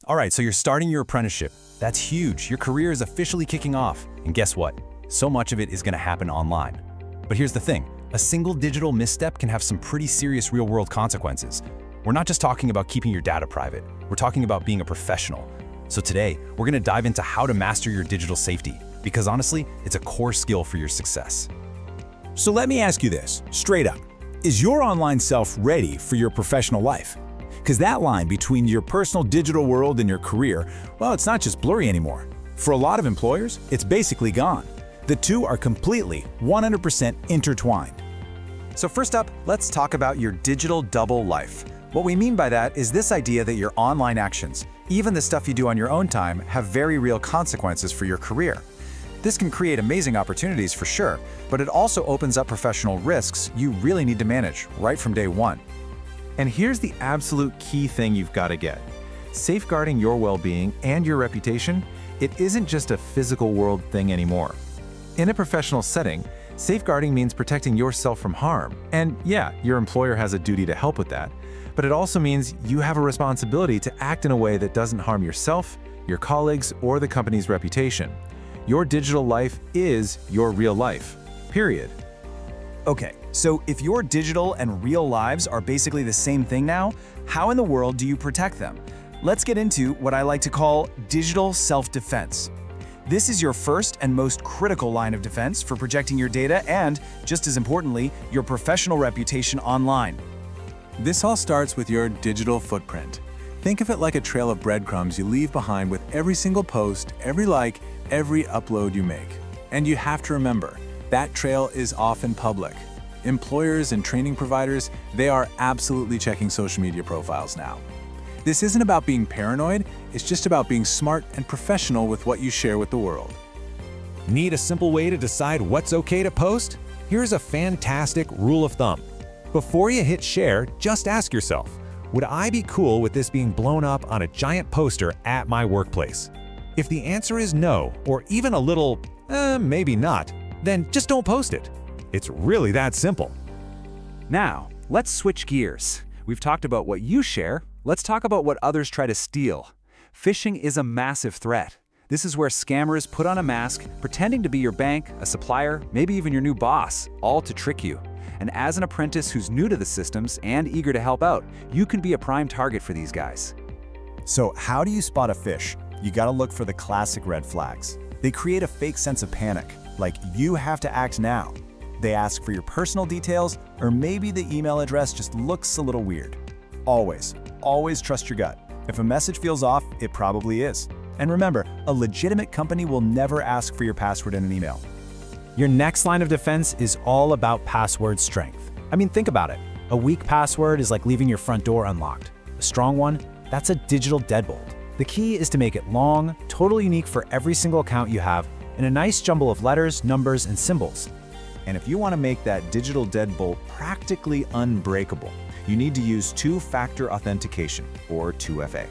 All right, so you're starting your apprenticeship. That's huge. Your career is officially kicking off. And guess what? So much of it is going to happen online. But here's the thing. A single digital misstep can have some pretty serious real-world consequences. We're not just talking about keeping your data private. We're talking about being a professional. So today, we're going to dive into how to master your digital safety, because honestly, it's a core skill for your success. So let me ask you this, straight up. Is your online self ready for your professional life? Because that line between your personal digital world and your career, well, it's not just blurry anymore. For a lot of employers, it's basically gone. The two are completely, 100% intertwined. So first up, let's talk about your digital double life. What we mean by that is this idea that your online actions, even the stuff you do on your own time, have very real consequences for your career. This can create amazing opportunities for sure, but it also opens up professional risks you really need to manage right from day one. And here's the absolute key thing you've got to get. Safeguarding your well-being and your reputation, it isn't just a physical world thing anymore. In a professional setting, safeguarding means protecting yourself from harm. And yeah, your employer has a duty to help with that, but it also means you have a responsibility to act in a way that doesn't harm yourself, your colleagues, or the company's reputation. Your digital life is your real life, period. Okay, so if your digital and real lives are basically the same thing now, how in the world do you protect them? Let's get into what I like to call digital self-defense. This is your first and most critical line of defense for protecting your data and, just as importantly, your professional reputation online. This all starts with your digital footprint. Think of it like a trail of breadcrumbs you leave behind with every single post, every like, every upload you make. And you have to remember, that trail is often public. Employers and training providers, they are absolutely checking social media profiles now. This isn't about being paranoid, it's just about being smart and professional with what you share with the world. Need a simple way to decide what's okay to post? Here's a fantastic rule of thumb. Before you hit share, just ask yourself, would I be cool with this being blown up on a giant poster at my workplace? If the answer is no, or even a little, maybe not, then just don't post it. It's really that simple. Now, let's switch gears. We've talked about what you share. Let's talk about what others try to steal. Phishing is a massive threat. This is where scammers put on a mask, pretending to be your bank, a supplier, maybe even your new boss, all to trick you. And as an apprentice who's new to the systems and eager to help out, you can be a prime target for these guys. So how do you spot a phish? You gotta look for the classic red flags. They create a fake sense of panic, like you have to act now. They ask for your personal details, or maybe the email address just looks a little weird. Always trust your gut. If a message feels off, it probably is. And remember, a legitimate company will never ask for your password in an email. Your next line of defense is all about password strength. I mean, think about it. A weak password is like leaving your front door unlocked. A strong one, that's a digital deadbolt. The key is to make it long, totally unique for every single account you have, in a nice jumble of letters, numbers, and symbols. And if you want to make that digital deadbolt practically unbreakable, you need to use two-factor authentication, or 2FA.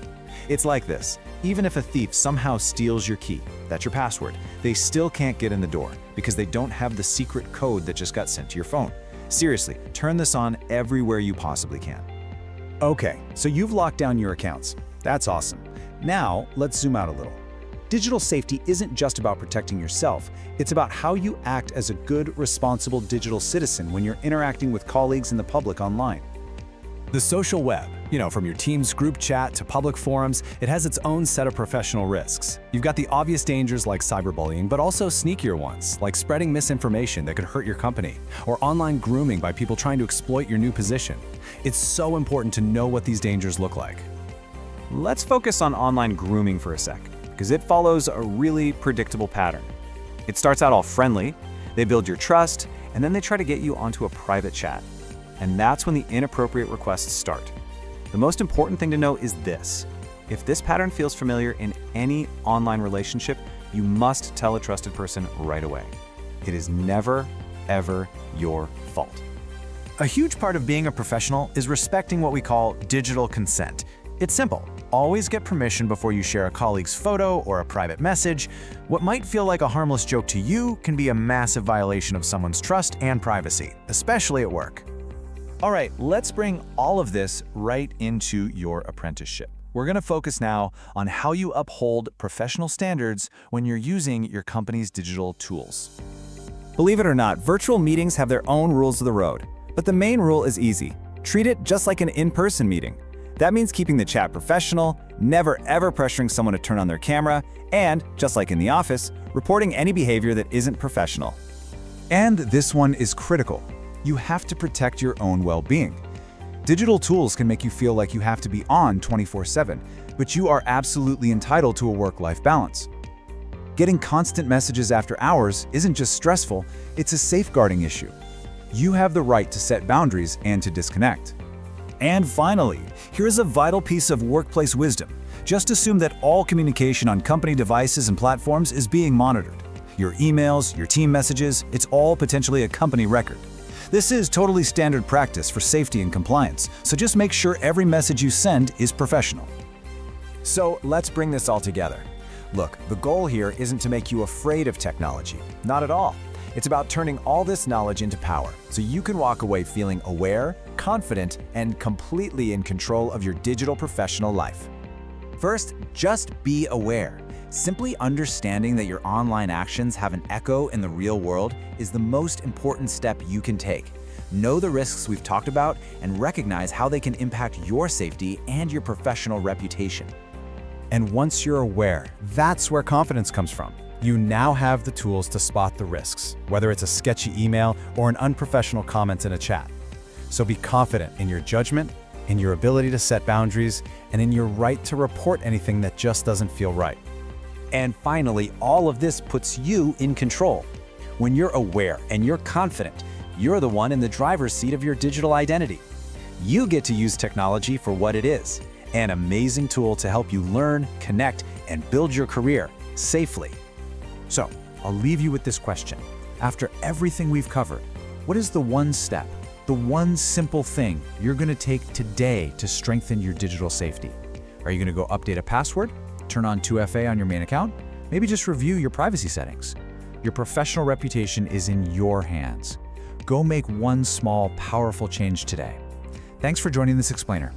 It's like this. Even if a thief somehow steals your key, that's your password, they still can't get in the door because they don't have the secret code that just got sent to your phone. Seriously, turn this on everywhere you possibly can. Okay, so you've locked down your accounts. That's awesome. Now, let's zoom out a little. Digital safety isn't just about protecting yourself, it's about how you act as a good, responsible digital citizen when you're interacting with colleagues and the public online. The social web, from your team's group chat to public forums, it has its own set of professional risks. You've got the obvious dangers like cyberbullying, but also sneakier ones, like spreading misinformation that could hurt your company, or online grooming by people trying to exploit your new position. It's so important to know what these dangers look like. Let's focus on online grooming for a sec, because it follows a really predictable pattern. It starts out all friendly, they build your trust, and then they try to get you onto a private chat. And that's when the inappropriate requests start. The most important thing to know is this. If this pattern feels familiar in any online relationship, you must tell a trusted person right away. It is never, ever your fault. A huge part of being a professional is respecting what we call digital consent. It's simple. Always get permission before you share a colleague's photo or a private message. What might feel like a harmless joke to you can be a massive violation of someone's trust and privacy, especially at work. All right, let's bring all of this right into your apprenticeship. We're going to focus now on how you uphold professional standards when you're using your company's digital tools. Believe it or not, virtual meetings have their own rules of the road. But the main rule is easy. Treat it just like an in-person meeting. That means keeping the chat professional, never ever pressuring someone to turn on their camera, and, just like in the office, reporting any behavior that isn't professional. And this one is critical. You have to protect your own well-being. Digital tools can make you feel like you have to be on 24/7, but you are absolutely entitled to a work-life balance. Getting constant messages after hours isn't just stressful, it's a safeguarding issue. You have the right to set boundaries and to disconnect. And finally, here's a vital piece of workplace wisdom. Just assume that all communication on company devices and platforms is being monitored. Your emails, your team messages, it's all potentially a company record. This is totally standard practice for safety and compliance, so just make sure every message you send is professional. So let's bring this all together. Look, the goal here isn't to make you afraid of technology. Not at all. It's about turning all this knowledge into power, so you can walk away feeling aware, confident, and completely in control of your digital professional life. First, just be aware. Simply understanding that your online actions have an echo in the real world is the most important step you can take. Know the risks we've talked about and recognize how they can impact your safety and your professional reputation. And once you're aware, that's where confidence comes from. You now have the tools to spot the risks, whether it's a sketchy email or an unprofessional comment in a chat. So be confident in your judgment, in your ability to set boundaries, and in your right to report anything that just doesn't feel right. And finally, all of this puts you in control. When you're aware and you're confident, you're the one in the driver's seat of your digital identity. You get to use technology for what it is, an amazing tool to help you learn, connect, and build your career safely. So, I'll leave you with this question. After everything we've covered, what is the one step, the one simple thing you're going to take today to strengthen your digital safety? Are you going to go update a password? Turn on 2FA on your main account? Maybe just review your privacy settings. Your professional reputation is in your hands. Go make one small, powerful change today. Thanks for joining this explainer.